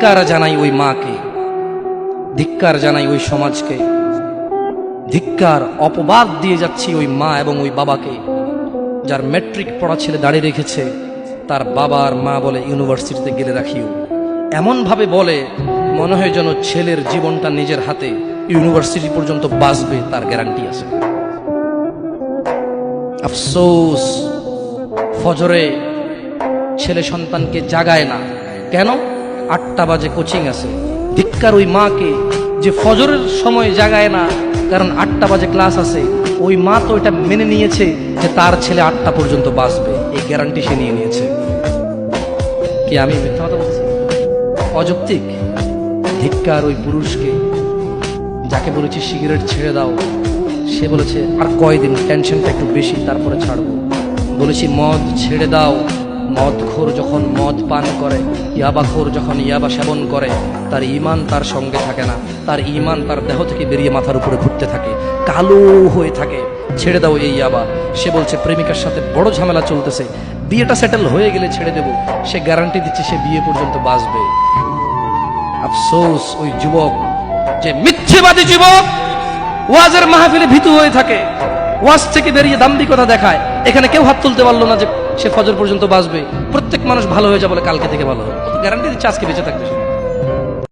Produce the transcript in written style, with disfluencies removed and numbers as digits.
ধিক্কার জানাই ওই মাকে, ধিক্কার জানাই ওই সমাজকে, ধিক্কার অপবাদ দিয়ে যাচ্ছি ওই মা এবং ওই বাবাকে, যার ম্যাট্রিক পড়া ছেলে দাঁড়িয়ে রেখেছে, তার বাবা আর মা বলে ইউনিভার্সিটিতে গেলে রাখিও। এমন ভাবে বলে মনে হয় যেন ছেলের জীবনটা নিজের হাতে, ইউনিভার্সিটি পর্যন্ত বাঁচবে তার গ্যারান্টি আছে। আফসোস, ফজরে ছেলে সন্তানকে জাগায় না। কেন? 8টা বাজে কোচিং আছে। ধিক্কার ওই মাকে যে ফজরের সময় জাগায় না, কারণ 8টা বাজে ক্লাস আছে। ওই মা তো এটা মেনে নিয়েছে যে তার ছেলে 8টা পর্যন্ত বাঁচবে, এই গ্যারান্টি সে নিয়ে নিয়েছে। কি আমি মিথ্যা কথা বলছি? অযৌক্তিক। ধিক্কার ওই পুরুষকে যাকে বলেছি সিগারেট ছেড়ে দাও, সে বলেছে আর কয়দিন, টেনশনটা একটু বেশি, তারপরে ছাড়বো। বলেছি মদ ছেড়ে দাও, মদখোর যখন মদ পান করে, ইয়াবাখোর যখন ইয়াবা সেবন করে, তার ঈমান তার সঙ্গে থাকে না, তার ঈমান তার দেহ থেকে বেরিয়ে মাথার উপরে ঘুরতে থাকে, কালো হয়ে থাকে। ছেড়ে দাও এই ইয়াবা। সে বলছে প্রেমিকার সাথে বড় ঝামেলা চলতেছে, বিয়েটা সেটেল হয়ে গেলে ছেড়ে দেব। সে গ্যারান্টি দিচ্ছে সে বিয়ে পর্যন্ত বাঁচবে। আফসোস ওই যুবক, যে মিথ্যেবাদী যুবক ওয়াজের মাহফিলে ভীতু হয়ে থাকে, ওয়াজ থেকে বেরিয়ে দাম্ভিকতা দেখায়। এখানে কেউ হাত তুলতে পারলো না যে সে ফজর পর্যন্ত বাঁচবে। প্রত্যেক মানুষ ভালো হয়ে যাবে বলে কালকে থেকে ভালো হবে, গ্যারান্টি দিচ্ছে আজকে বেঁচে থাকবে।